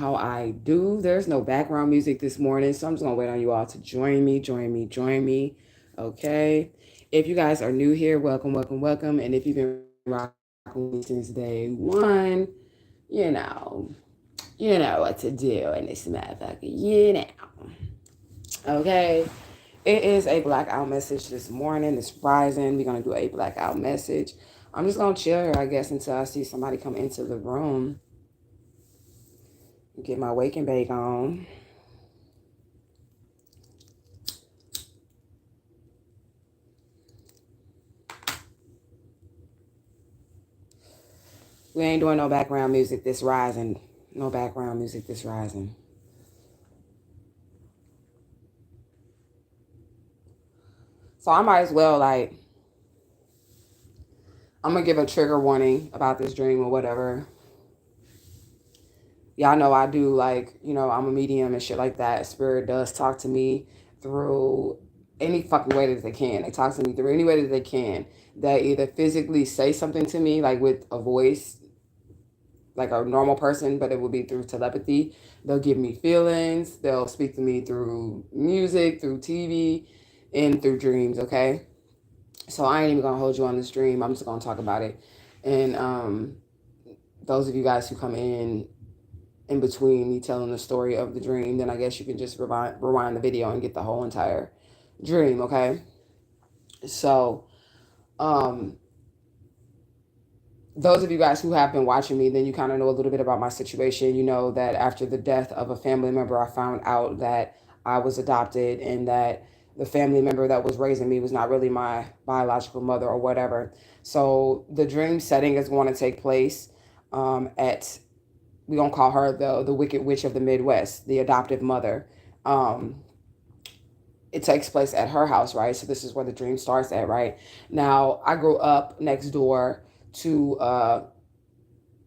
how I do. There's no background music this morning, so I'm just gonna wait on you all to join me, join me. Okay. If you guys are new here, welcome, welcome, welcome. And if you've been rocking with me since day one, you know, you know what to do in this motherfucker, Okay. It is a blackout message this morning. It's rising. We're gonna do a blackout message. I'm just gonna chill here, I guess, until I see somebody come into the room. Get my wake and bake on. We ain't doing no background music this rising. No background music this rising. So I might as well I'm gonna give a trigger warning about this dream or whatever. Y'all know I do I'm a medium and shit like that. Spirit does talk to me through any fucking way that they can. They talk to me through any way that they can. They either physically say something to me, like with a voice, like a normal person, but it will be through telepathy. They'll give me feelings. They'll speak to me through music, through TV, and through dreams, okay? So I ain't even gonna hold you on this dream. I'm just gonna talk about it. And those of you guys who come in between me telling the story of the dream, then I guess you can just rewind the video and get the whole entire dream, okay? So, um, those of you guys who have been watching me, then you kind of know a little bit about my situation. You know that after the death of a family member, I found out that I was adopted and that the family member that was raising me was not really my biological mother or whatever. So the dream setting is going to take place at, we're going to call her the Wicked Witch of the Midwest, the adoptive mother. Um, it takes place at her house, right? So this is where the dream starts at, right? Now, I grew up next door to well,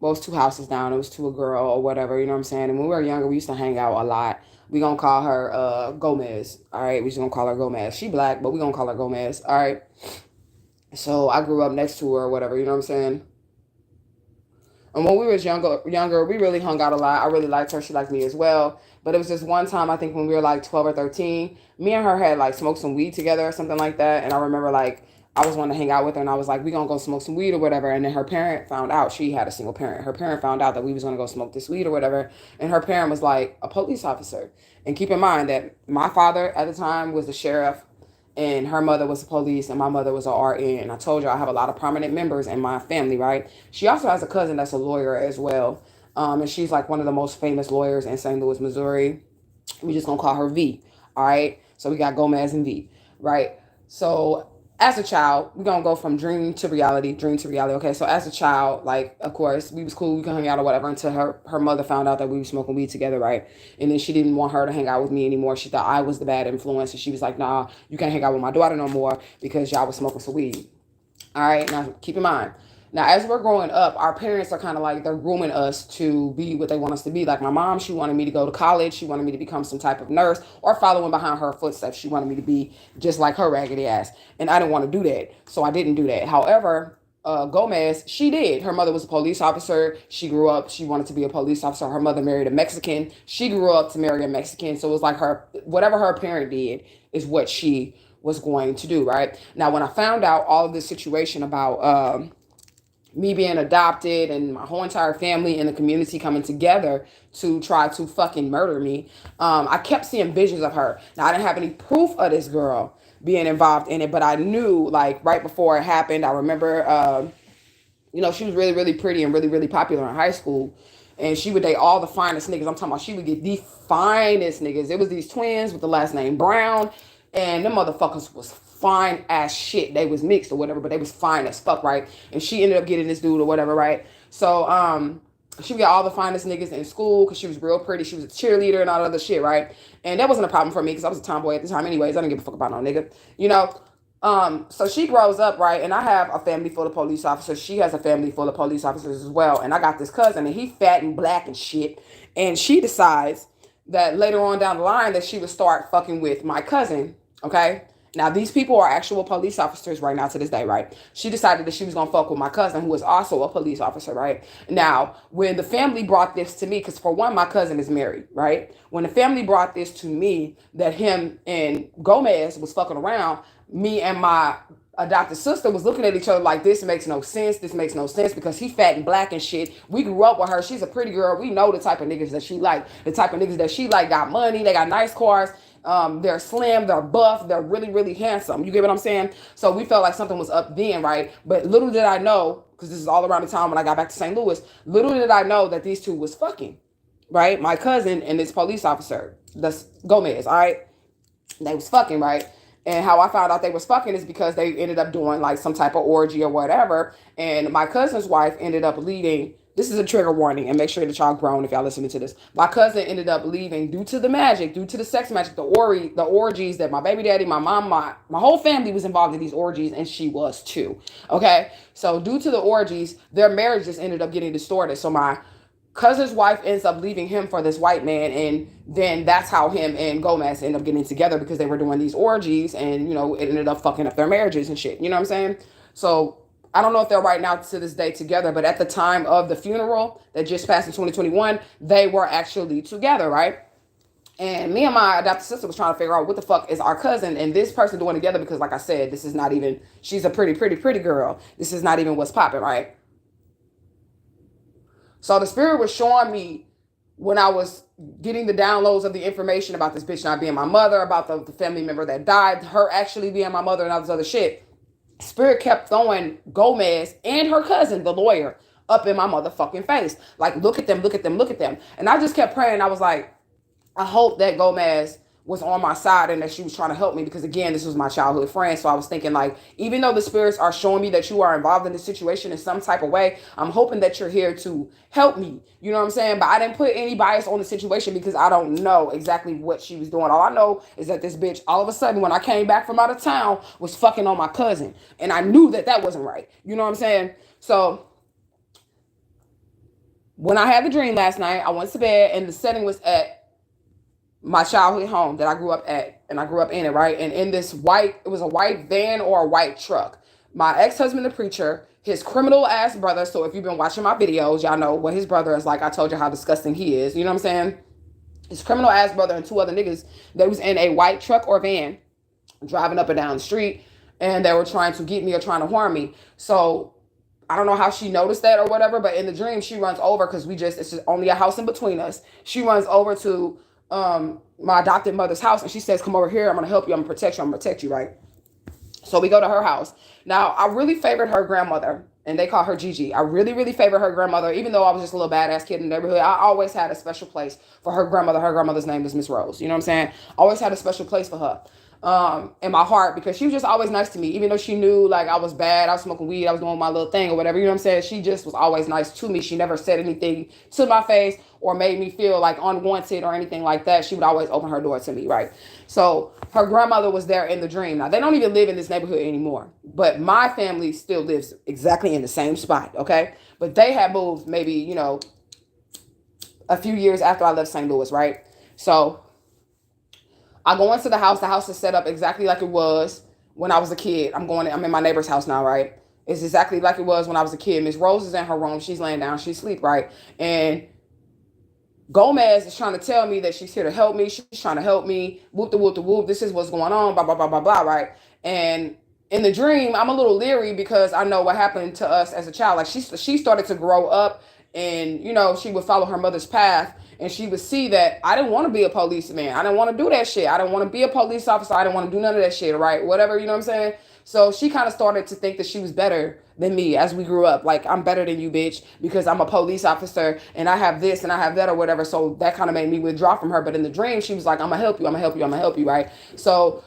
it was two houses down. It was to a girl or whatever, you know what I'm saying? And when we were younger, we used to hang out a lot. We gonna call her Gomez. All right, we just gonna call her Gomez. She black, but we gonna call her Gomez. All right. So I grew up next to her or whatever, you know what I'm saying? And when we was younger, we really hung out a lot. I really liked her. She liked me as well. But it was just one time, I think when we were like 12 or 13, me and her had like smoked some weed together or something like that. And I remember I was wanting to hang out with her and I was like, we gonna go smoke some weed or whatever. And then her parent found out. She had a single parent. Her parent found out that we was gonna go smoke this weed or whatever. And her parent was like a police officer. And keep in mind that my father at the time was the sheriff and her mother was the police and my mother was a RN. And I told you I have a lot of prominent members in my family, right? She also has a cousin that's a lawyer as well. And she's like one of the most famous lawyers in St. Louis, Missouri. We just gonna call her V. All right. So we got Gomez and V, right? So as a child, we're gonna go from dream to reality. Okay, so as a child, like of course, we was cool, we can hang out or whatever until her mother found out that we were smoking weed together, right? And then she didn't want her to hang out with me anymore. She thought I was the bad influence, and she was like, nah, you can't hang out with my daughter no more because y'all was smoking some weed. All right, now keep in mind. Now, as we're growing up, our parents are kind of like they're grooming us to be what they want us to be. Like my mom, she wanted me to go to college. She wanted me to become some type of nurse or following behind her footsteps. She wanted me to be just like her raggedy ass. And I didn't want to do that. So I didn't do that. However, Gomez, she did. Her mother was a police officer. She grew up, she wanted to be a police officer. Her mother married a Mexican. She grew up to marry a Mexican. So it was like whatever her parent did is what she was going to do, right? Now, when I found out all of this situation about me being adopted and my whole entire family and the community coming together to try to fucking murder me, I kept seeing visions of her. Now, I didn't have any proof of this girl being involved in it, but I knew, like, right before it happened, I remember, she was really, really pretty and really, really popular in high school. And she would date all the finest niggas. I'm talking about she would get the finest niggas. It was these twins with the last name Brown. And them motherfuckers was fine as shit. They was mixed or whatever, but they was fine as fuck, right? And she ended up getting this dude or whatever, right? So, she got all the finest niggas in school because she was real pretty. She was a cheerleader and all that other shit, right? And that wasn't a problem for me because I was a tomboy at the time anyways. I didn't give a fuck about no nigga, you know? So she grows up, right? And I have a family full of police officers. She has a family full of police officers as well. And I got this cousin and he fat and black and shit. And she decides that later on down the line that she would start fucking with my cousin, okay? Now, these people are actual police officers right now to this day, right? She decided that she was going to fuck with my cousin, who was also a police officer, right? Now, when the family brought this to me, because for one, my cousin is married, right? When the family brought this to me, that him and Gomez was fucking around, me and my adopted sister was looking at each other like, this makes no sense. This makes no sense because he fat and black and shit. We grew up with her. She's a pretty girl. We know the type of niggas that she like. The type of niggas that she like got money. They got nice cars. They're slim, they're buff, they're really, really handsome. You get what I'm saying? So we felt like something was up then, right? But little did I know, because this is all around the time when I got back to St. Louis, little did I know that these two was fucking, right? My cousin and this police officer, that's Gomez, all right? They was fucking, right? And how I found out they was fucking is because they ended up doing like some type of orgy or whatever. And my cousin's wife ended up leaving. This is a trigger warning, and make sure that y'all grown if y'all listening to this. My cousin ended up leaving due to the magic, due to the sex magic, the orgies that my baby daddy, my mom, my whole family was involved in these orgies, and she was too. Okay? So due to the orgies, their marriage just ended up getting distorted. So my cousin's wife ends up leaving him for this white man, and then that's how him and Gomez end up getting together, because they were doing these orgies, and, you know, it ended up fucking up their marriages and shit. You know what I'm saying? So I don't know if they're right now to this day together, but at the time of the funeral that just passed in 2021, they were actually together, right? And me and my adopted sister was trying to figure out what the fuck is our cousin and this person doing together, because like I said, this is not even, she's a pretty girl. This is not even what's popping, right? So the spirit was showing me when I was getting the downloads of the information about this bitch not being my mother, about the family member that died, her actually being my mother and all this other shit. Spirit kept throwing Gomez and her cousin, the lawyer, up in my motherfucking face. Like, look at them, look at them, look at them. And I just kept praying. I was like, I hope that Gomez was on my side and that she was trying to help me, because again, this was my childhood friend. So I was thinking, like, even though the spirits are showing me that you are involved in this situation in some type of way, I'm hoping that you're here to help me. You know what I'm saying? But I didn't put any bias on the situation because I don't know exactly what she was doing. All I know is that this bitch, all of a sudden, when I came back from out of town, was fucking on my cousin. And I knew that that wasn't right. You know what I'm saying? So when I had the dream last night, I went to bed, and the setting was at my childhood home that I grew up at, and I grew up in it, right? And in this white, it was a white van or a white truck. My ex-husband, the preacher, his criminal ass brother. So if you've been watching my videos, y'all know what his brother is like. I told you how disgusting he is. You know what I'm saying? His criminal ass brother and two other niggas that was in a white truck or van driving up and down the street, and they were trying to get me or trying to harm me. So I don't know how she noticed that or whatever, but in the dream, she runs over, because it's just only a house in between us. She runs over to my adopted mother's house, and she says, come over here, I'm gonna help you, I'm gonna protect you, right? So we go to her house. Now, I really favored her grandmother, and they call her Gigi. I really favored her grandmother, even though I was just a little badass kid in the neighborhood. I always had a special place for her grandmother. Her grandmother's name is Miss Rose. You know what I'm saying? Always had a special place for her in my heart, because she was just always nice to me, even though she knew like I was bad, I was smoking weed, I was doing my little thing or whatever, you know what I'm saying? She just was always nice to me. She never said anything to my face or made me feel like unwanted or anything like that. She would always open her door to me, right? So her grandmother was there in the dream. Now, they don't even live in this neighborhood anymore, but my family still lives exactly in the same spot, okay? But they had moved maybe, you know, a few years after I left St. Louis, right? So I go into the house. The house is set up exactly like it was when I was a kid. I'm in my neighbor's house now, right? It's exactly like it was when I was a kid. Miss Rose is in her room. She's laying down. She's asleep, right? And Gomez is trying to tell me that she's here to help me. She's trying to help me. Whoop the whoop the whoop. This is what's going on. Blah, blah, blah, blah, blah, right? And in the dream, I'm a little leery because I know what happened to us as a child. Like, she started to grow up, and, you know, she would follow her mother's path, and she would see that I didn't want to be a policeman. I didn't want to do that shit. I didn't want to be a police officer. I didn't want to do none of that shit, right? Whatever, you know what I'm saying? So she kind of started to think that she was better than me as we grew up. Like, I'm better than you, bitch, because I'm a police officer and I have this and I have that or whatever. So that kind of made me withdraw from her. But in the dream, she was like, I'm going to help you. I'm going to help you. I'm going to help you, right? So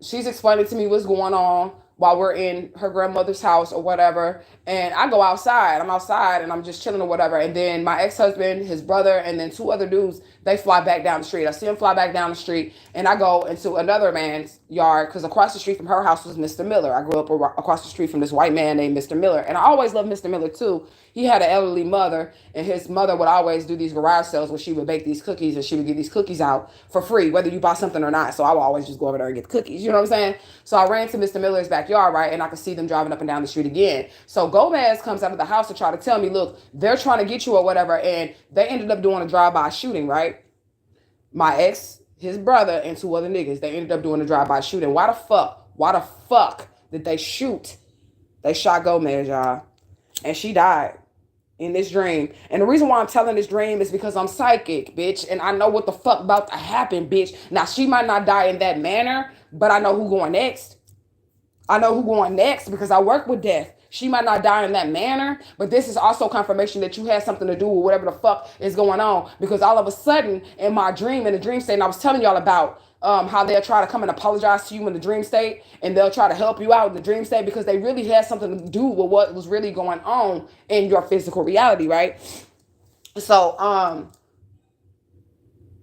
she's explaining to me what's going on. while we're in her grandmother's house or whatever. And I go outside. I'm outside and I'm just chilling or whatever. And then my ex-husband, his brother, and then two other dudes, they fly back down the street. I see them fly back down the street, and I go into another man's yard because across the street from her house was Mr. Miller. I grew up across the street from this white man named Mr. Miller. And I always loved Mr. Miller too. He had an elderly mother, and his mother would always do these garage sales where she would bake these cookies, and she would give these cookies out for free, whether you buy something or not. So I would always just go over there and get the cookies. You know what I'm saying? So I ran to Mr. Miller's backyard, right? And I could see them driving up and down the street again. So Gomez comes out of the house to try to tell me, look, they're trying to get you or whatever. And they ended up doing a drive-by shooting, right? My ex, his brother, and two other niggas, they ended up doing a drive-by shooting. Why the fuck did they shoot? They shot Gomez, y'all. And she died in this dream. And the reason why I'm telling this dream is because I'm psychic, bitch. And I know what the fuck about to happen, bitch. Now, she might not die in that manner, but I know who going next. I know who going next because I work with death. She might not die in that manner, but this is also confirmation that you had something to do with whatever the fuck is going on. Because all of a sudden, in my dream, in the dream state, and I was telling y'all about how they'll try to come and apologize to you in the dream state, and they'll try to help you out in the dream state because they really had something to do with what was really going on in your physical reality, right? So,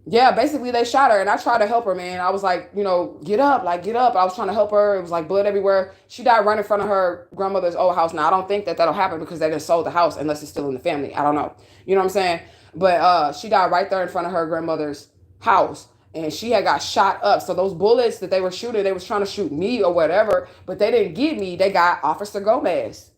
yeah, basically they shot her, and I tried to help her, man. I was like, you know, get up. I was trying to help her. It was like blood everywhere. She died right in front of her grandmother's old house. Now, I don't think that that'll happen because they just sold the house unless it's still in the family. I don't know. You know what I'm saying? But she died right there in front of her grandmother's house. And she had got shot up. So those bullets that they were shooting, they was trying to shoot me or whatever, but they didn't get me. They got Officer Gomez.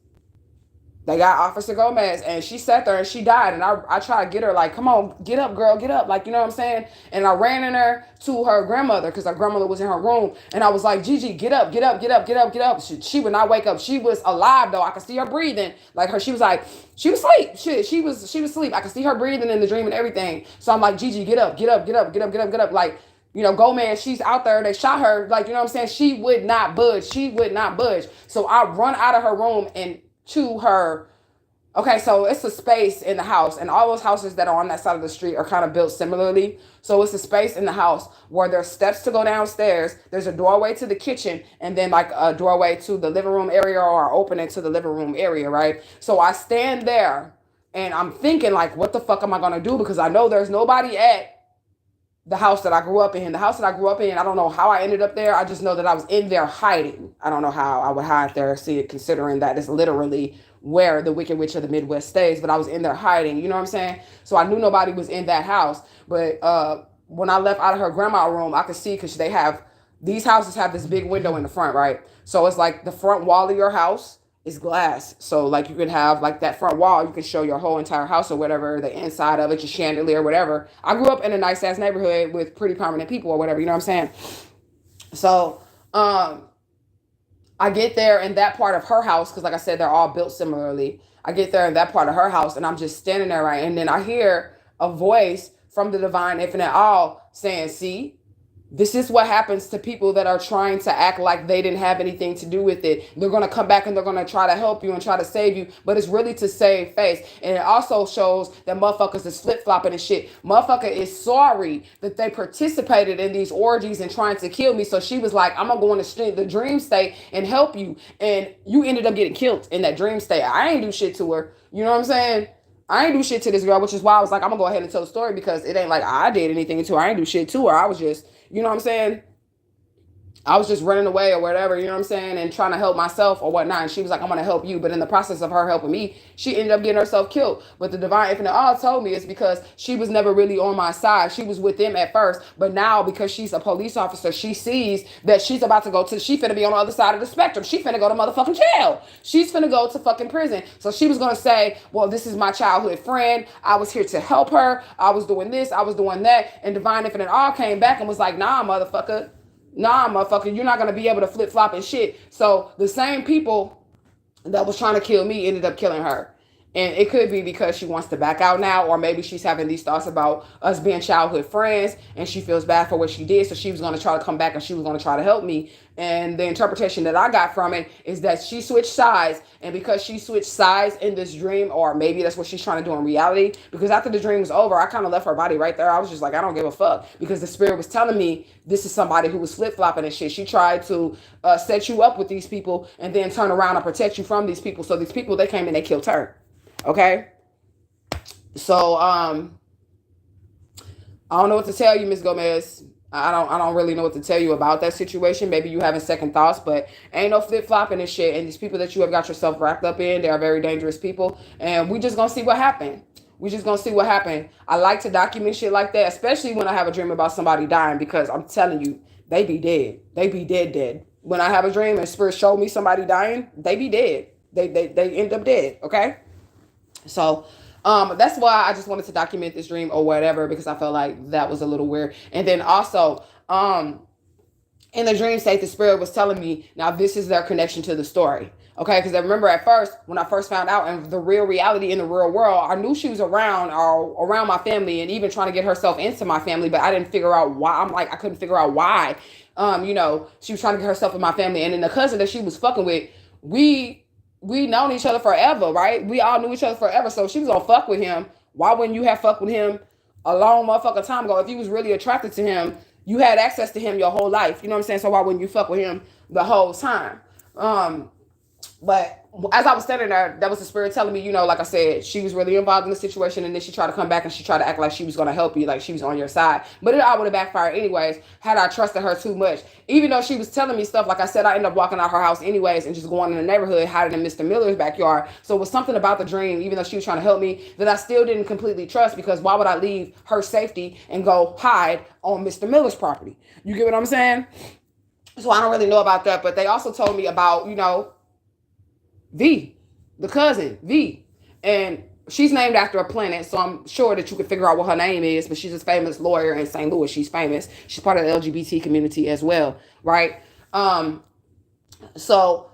And she sat there and she died. And I tried to get her, like, come on, get up, girl, get up. Like, you know what I'm saying? And I ran in her to her grandmother because her grandmother was in her room. And I was like, Gigi, get up, get up, get up, get up, get up. She would not wake up. She was alive, though. I could see her breathing. Like her, she was asleep. She was asleep. I could see her breathing in the dream and everything. So I'm like, Gigi, get up, get up, get up, get up, get up, get up. Like, you know, Gomez, she's out there. They shot her. Like, you know what I'm saying? She would not budge. So I run out of her room and to her. Okay, so it's a space in the house, and all those houses that are on that side of the street are kind of built similarly. So it's a space in the house where there's steps to go downstairs. There's a doorway to the kitchen, and then like a doorway to the living room area or opening to the living room area, right? So I stand there, and I'm thinking like, what the fuck am I gonna do? Because I know there's nobody at the house that I grew up in. I don't know how I ended up there. I just know that I was in there hiding. I don't know how I would hide there, see it, considering that it's literally where the Wicked Witch of the Midwest stays, but I was in there hiding, you know what I'm saying? So I knew nobody was in that house. But when I left out of her grandma's room, I could see, because these houses have this big window in the front, right? So it's like the front wall of your house is glass. So like you could have like that front wall, you can show your whole entire house or whatever, the inside of it, your chandelier, whatever. I grew up in a nice ass neighborhood with pretty prominent people or whatever, you know what I'm saying? So I get there in that part of her house, because like I said, they're all built similarly. I get there in that part of her house, and I'm just standing there, right? And then I hear a voice from the divine infinite all saying, see, this is what happens to people that are trying to act like they didn't have anything to do with it. They're going to come back and they're going to try to help you and try to save you, but it's really to save face. And it also shows that motherfuckers is flip-flopping and shit. Motherfucker is sorry that they participated in these orgies and trying to kill me. So she was like, I'm going to go in the dream state and help you. And you ended up getting killed in that dream state. I ain't do shit to her. You know what I'm saying? I ain't do shit to this girl, which is why I was like, I'm going to go ahead and tell the story, because it ain't like I did anything to her. I ain't do shit to her. I was just, you know what I'm saying? I was just running away or whatever, you know what I'm saying? And trying to help myself or whatnot. And she was like, I'm going to help you. But in the process of her helping me, she ended up getting herself killed. But the divine infinite all told me it's because she was never really on my side. She was with them at first. But now, because she's a police officer, she sees that she's about to she finna be on the other side of the spectrum. She finna go to motherfucking jail. She's finna go to fucking prison. So she was going to say, well, this is my childhood friend. I was here to help her. I was doing this. I was doing that. And divine infinite all came back and was like, nah, motherfucker. Nah, motherfucker, you're not going to be able to flip-flop and shit. So the same people that was trying to kill me ended up killing her. And it could be because she wants to back out now, or maybe she's having these thoughts about us being childhood friends and she feels bad for what she did. So she was going to try to come back and she was going to try to help me. And the interpretation that I got from it is that she switched sides. And because she switched sides in this dream, or maybe that's what she's trying to do in reality, because after the dream was over, I kind of left her body right there. I was just like, I don't give a fuck, because the spirit was telling me this is somebody who was flip-flopping and shit. She tried to set you up with these people and then turn around and protect you from these people. So these people, they came and they killed her. Okay? So, I don't know what to tell you, Miss Gomez. I don't really know what to tell you about that situation. Maybe you having second thoughts, but ain't no flip-flopping and shit. And these people that you have got yourself wrapped up in, they are very dangerous people. And we just gonna see what happened. We just gonna see what happened. I like to document shit like that, especially when I have a dream about somebody dying, because I'm telling you, they be dead. They be dead. When I have a dream and spirit show me somebody dying, they be dead. They end up dead, okay? So that's why I just wanted to document this dream or whatever, because I felt like that was a little weird. And then also, in the dream state, the spirit was telling me, now this is their connection to the story. Okay, because I remember at first, when I first found out in the real reality in the real world, I knew she was around my family and even trying to get herself into my family, but I didn't figure out why. I couldn't figure out why. She was trying to get herself in my family. And then the cousin that she was fucking with, we known each other forever, right? We all knew each other forever. So if she was gonna fuck with him, why wouldn't you have fucked with him a long motherfucking time ago? If you was really attracted to him, you had access to him your whole life. You know what I'm saying? So why wouldn't you fuck with him the whole time? But as I was standing there, that was the spirit telling me, like I said, she was really involved in the situation, and then she tried to come back and she tried to act like she was going to help you, like she was on your side. But it all would have backfired anyways had I trusted her too much. Even though she was telling me stuff, like I said, I ended up walking out her house anyways and just going in the neighborhood, hiding in Mr. Miller's backyard. So it was something about the dream, even though she was trying to help me, that I still didn't completely trust, because why would I leave her safety and go hide on Mr. Miller's property? You get what I'm saying? So I don't really know about that. But they also told me about, V, the cousin, V. And she's named after a planet, so I'm sure that you can figure out what her name is, but she's a famous lawyer in St. Louis. She's famous. She's part of the LGBT community as well, right? So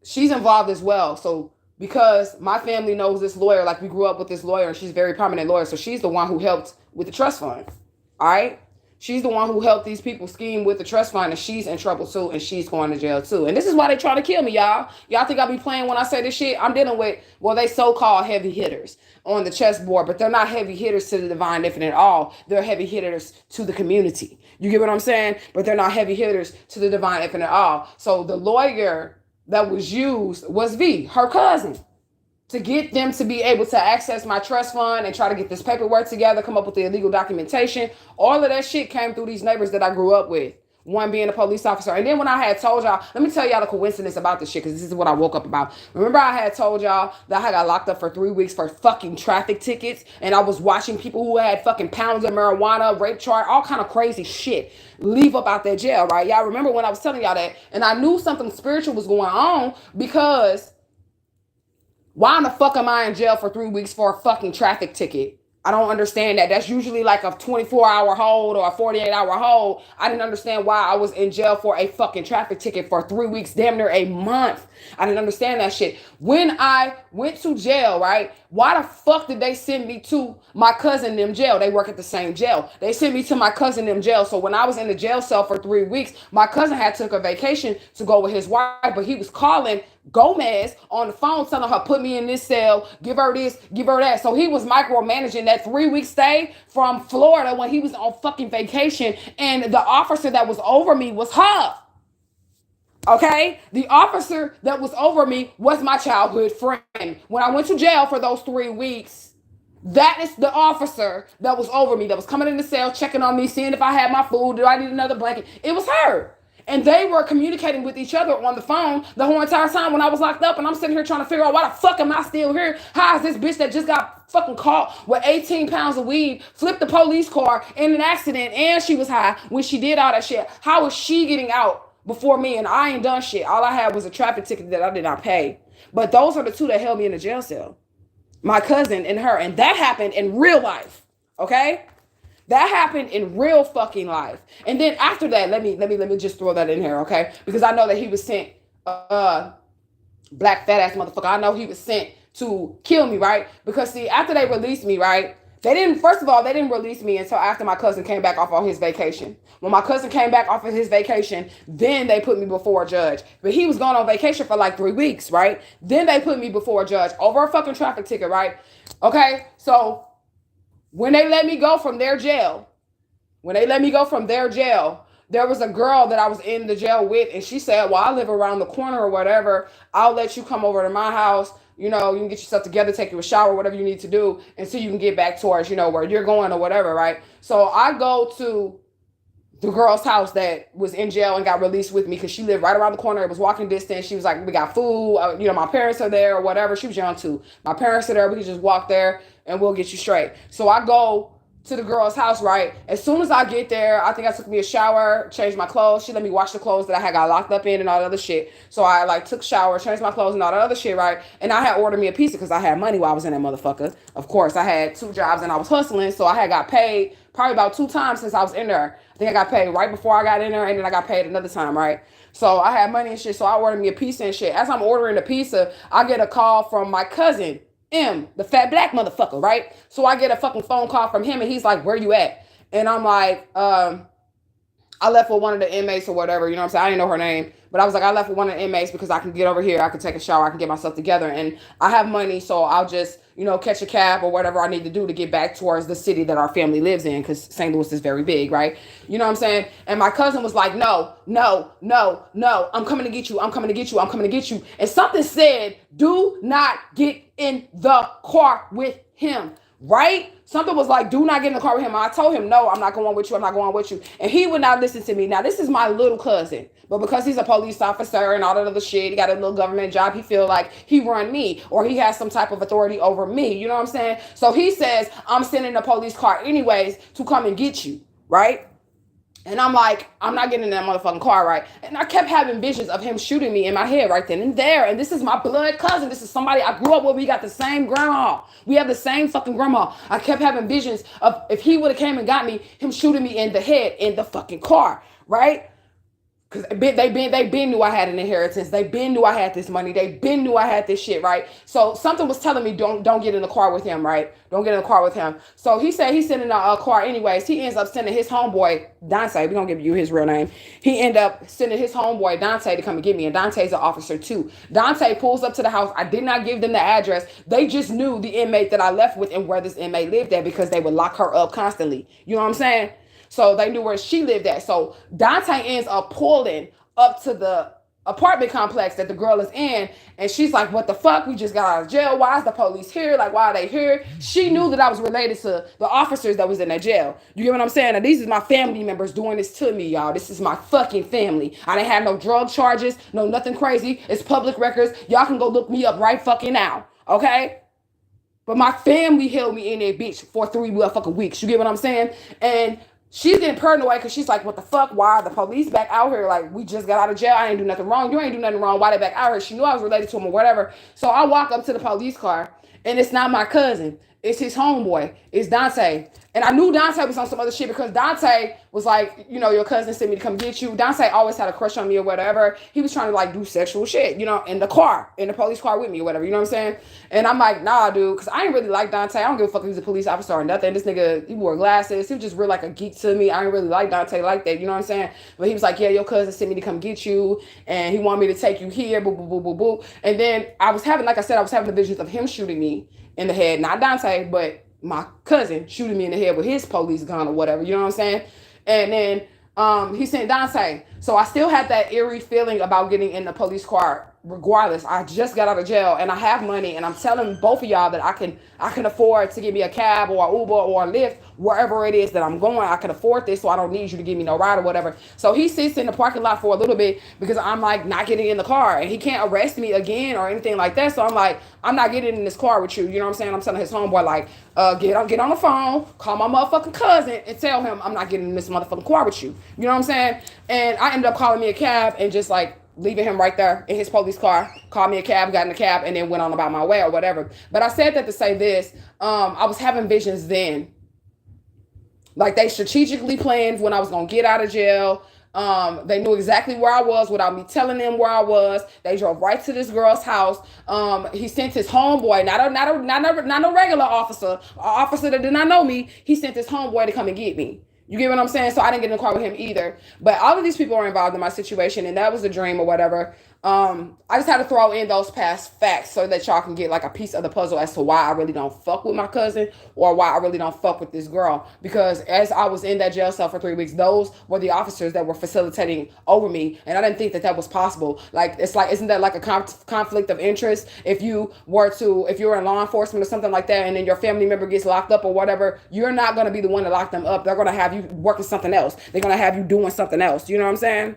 she's involved as well. So because my family knows this lawyer, like we grew up with this lawyer, and she's a very prominent lawyer, so she's the one who helped with the trust fund, all right? She's the one who helped these people scheme with the trust fund, and she's in trouble too, and she's going to jail too. And this is why they try to kill me, y'all. Y'all think I be playing when I say this shit? I'm dealing with, well, they so-called heavy hitters on the chessboard, but they're not heavy hitters to the divine infinite at all. They're heavy hitters to the community. You get what I'm saying? But they're not heavy hitters to the divine infinite at all. So the lawyer that was used was V, her cousin, to get them to be able to access my trust fund and try to get this paperwork together, come up with the illegal documentation. All of that shit came through these neighbors that I grew up with, one being a police officer. And then when I had told y'all, let me tell y'all the coincidence about this shit, because this is what I woke up about. Remember I had told y'all that I got locked up for 3 weeks for fucking traffic tickets, and I was watching people who had fucking pounds of marijuana, rape charge, all kind of crazy shit leave up out that jail, right? Y'all remember when I was telling y'all that? And I knew something spiritual was going on, because why in the fuck am I in jail for 3 weeks for a fucking traffic ticket? I don't understand that. That's usually like a 24-hour hold or a 48-hour hold. I didn't understand why I was in jail for a fucking traffic ticket for 3 weeks, damn near a month. I didn't understand that shit. When I went to jail, right? Why the fuck did they send me to my cousin them jail? They work at the same jail. They sent me to my cousin them jail. So when I was in the jail cell for 3 weeks, my cousin had took a vacation to go with his wife, but he was calling Gomez on the phone telling her, put me in this cell, give her this, give her that. So he was micromanaging that 3 week stay from Florida when he was on fucking vacation. And the officer that was over me was her. Okay? The officer that was over me was my childhood friend. When I went to jail for those 3 weeks, that is the officer that was over me, that was coming in the cell, checking on me, seeing if I had my food, do I need another blanket. It was her. And they were communicating with each other on the phone the whole entire time when I was locked up. And I'm sitting here trying to figure out, why the fuck am I still here? How is this bitch that just got fucking caught with 18 pounds of weed, flipped the police car in an accident, and she was high when she did all that shit? How is she getting out before me? And I ain't done shit. All I had was a traffic ticket that I did not pay. But those are the two that held me in the jail cell. My cousin and her. And that happened in real life. Okay? That happened in real fucking life. And then after that, let me just throw that in here, okay? Because I know that he was sent, black fat ass motherfucker. I know he was sent to kill me, right? Because see, after they released me, right? First of all, they didn't release me until after my cousin came back off on his vacation. When my cousin came back off of his vacation, then they put me before a judge. But he was gone on vacation for like 3 weeks, right? Then they put me before a judge over a fucking traffic ticket, right? Okay, so when they let me go from their jail, there was a girl that I was in the jail with, and she said, well, I live around the corner or whatever. I'll let you come over to my house. You know, you can get yourself together, take you a shower, whatever you need to do, until you can get back towards, you know, where you're going or whatever, right? So I go to the girl's house that was in jail and got released with me because she lived right around the corner. It was walking distance. She was like, we got food. You know, my parents are there or whatever. She was young too. My parents are there. We can just walk there and we'll get you straight. So I go to the girl's house, right? As soon as I get there, I think I took me a shower, changed my clothes. She let me wash the clothes that I had got locked up in and all that other shit. So I like took shower, changed my clothes and all that other shit, right? And I had ordered me a pizza because I had money while I was in that motherfucker. Of course, I had 2 jobs and I was hustling. So I had got paid probably about 2 times since I was in there. I think I got paid right before I got in there and then I got paid another time, right? So I had money and shit. So I ordered me a pizza and shit. As I'm ordering the pizza, I get a call from my cousin, M, the fat black motherfucker, right? So I get a fucking phone call from him and he's like, where you at? And I'm like, I left with one of the inmates or whatever, you know what I'm saying? I didn't know her name, but I was like, I left with one of the inmates because I can get over here, I can take a shower, I can get myself together, and I have money, so I'll just, you know, catch a cab or whatever I need to do to get back towards the city that our family lives in, because St. Louis is very big, right? You know what I'm saying? And my cousin was like, no, I'm coming to get you, I'm coming to get you, I'm coming to get you. And something said, do not get in the car with him, right? Something was like, do not get in the car with him. I told him, no, I'm not going with you. I'm not going with you. And he would not listen to me. Now, this is my little cousin. But because he's a police officer and all that other shit, he got a little government job, he feel like he run me or he has some type of authority over me. You know what I'm saying? So he says, I'm sending a police car anyways to come and get you, right? And I'm like, I'm not getting in that motherfucking car, right? And I kept having visions of him shooting me in my head right then and there. And this is my blood cousin. This is somebody I grew up with. We got the same grandma. We have the same fucking grandma. I kept having visions of if he would have came and got me, him shooting me in the head in the fucking car, right? Because they been knew I had an inheritance. They been knew I had this money. They been knew I had this shit, right? So something was telling me don't get in the car with him, right? Don't get in the car with him. So he said he's sending a car anyways. He ends up sending his homeboy, Dante. We're going to give you his real name. He ended up sending his homeboy, Dante, to come and get me. And Dante's an officer too. Dante pulls up to the house. I did not give them the address. They just knew the inmate that I left with and where this inmate lived at because they would lock her up constantly. You know what I'm saying? So they knew where she lived at. So Dante ends up pulling up to the apartment complex that the girl is in. And she's like, what the fuck? We just got out of jail. Why is the police here? Like, why are they here? She knew that I was related to the officers that was in that jail. You get what I'm saying? Now, these is my family members doing this to me, y'all. This is my fucking family. I didn't have no drug charges. No, nothing crazy. It's public records. Y'all can go look me up right fucking now. Okay? But my family held me in there, bitch, for 3 fucking weeks. You get what I'm saying? And she's getting paranoid because she's like, what the fuck? Why are the police back out here? Like, we just got out of jail. I ain't do nothing wrong. You ain't do nothing wrong. Why they back out here? She knew I was related to him or whatever. So I walk up to the police car, and it's not my cousin. It's his homeboy. It's Dante. And I knew Dante was on some other shit because Dante was like, you know, your cousin sent me to come get you. Dante always had a crush on me or whatever. He was trying to like do sexual shit, you know, in the car, in the police car with me or whatever, you know what I'm saying? And I'm like, nah, dude, because I ain't really like Dante. I don't give a fuck if he's a police officer or nothing. This nigga, he wore glasses. He was just real like a geek to me. I ain't really like Dante like that, you know what I'm saying? But he was like, yeah, your cousin sent me to come get you, and he wanted me to take you here, boo, boo, boo, boo, boo. And then I was having, like I said, I was having the visions of him shooting me in the head, not Dante, but my cousin shooting me in the head with his police gun or whatever, you know what I'm saying? And then he sent Dante. So I still had that eerie feeling about getting in the police car regardless. I just got out of jail and I have money, and I'm telling both of y'all that I can afford to give me a cab or an Uber or a Lyft wherever it is that I'm going. I can afford this, so I don't need you to give me no ride or whatever. So he sits in the parking lot for a little bit because I'm like not getting in the car, and he can't arrest me again or anything like that. So I'm like, I'm not getting in this car with you. You know what I'm saying? I'm telling his homeboy like, get on the phone, call my motherfucking cousin and tell him I'm not getting in this motherfucking car with you. You know what I'm saying? And I ended up calling me a cab and just like leaving him right there in his police car, called me a cab, got in the cab, and then went on about my way or whatever. But I said that to say this, I was having visions then. Like they strategically planned when I was going to get out of jail. They knew exactly where I was without me telling them where I was. They drove right to this girl's house. He sent his homeboy, not no regular officer, an officer that did not know me. He sent his homeboy to come and get me. You get what I'm saying? So I didn't get in the car with him either. But all of these people are involved in my situation, and that was a dream or whatever. I just had to throw in those past facts so that y'all can get like a piece of the puzzle as to why I really don't fuck with my cousin or why I really don't fuck with this girl. Because as I was in that jail cell for 3 weeks, those were the officers that were facilitating over me, and I didn't think that that was possible. Like, it's like, isn't that like a conflict of interest? If you're in law enforcement or something like that, and then your family member gets locked up or whatever, you're not going to be the one to lock them up. They're going to have you working something else. They're going to have you doing something else. You know what I'm saying?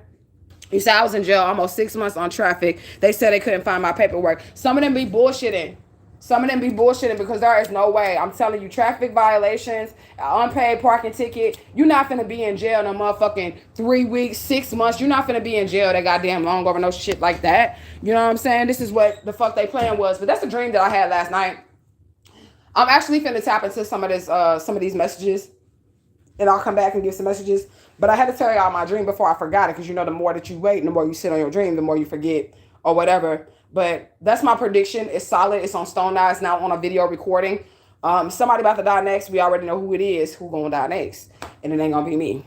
You said I was in jail almost 6 months on traffic. They said they couldn't find my paperwork. Some of them be bullshitting. Because there is no way. I'm telling you, traffic violations, unpaid parking ticket. You're not finna be in jail no motherfucking 3 weeks, 6 months. You're not finna be in jail that goddamn long over no shit like that. You know what I'm saying? This is what the fuck they plan was. But that's a dream that I had last night. I'm actually finna tap into some of these messages, and I'll come back and give some messages. But I had to tell y'all my dream before I forgot it, because you know the more that you wait and the more you sit on your dream, the more you forget or whatever. But that's my prediction. It's solid. It's on Stone Eye. It's now on a video recording. Somebody about to die next. We already know who it is, who gonna die next. And it ain't gonna be me.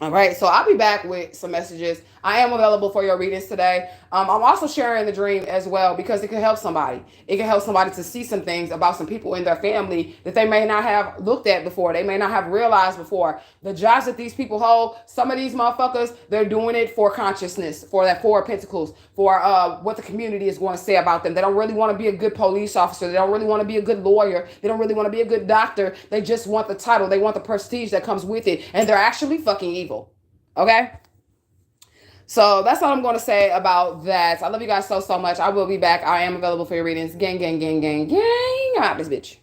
All right, so I'll be back with some messages. I am available for your readings today. I'm also sharing the dream as well because it can help somebody. It can help somebody to see some things about some people in their family that they may not have looked at before. They may not have realized before. The jobs that these people hold, some of these motherfuckers, they're doing it for consciousness, for that Four of Pentacles, for what the community is going to say about them. They don't really want to be a good police officer. They don't really want to be a good lawyer. They don't really want to be a good doctor. They just want the title. They want the prestige that comes with it. And they're actually fucking evil. Okay? So that's all I'm going to say about that. I love you guys so much. I will be back. I am available for your readings. Gang, gang, gang, gang, gang. I'm out this bitch.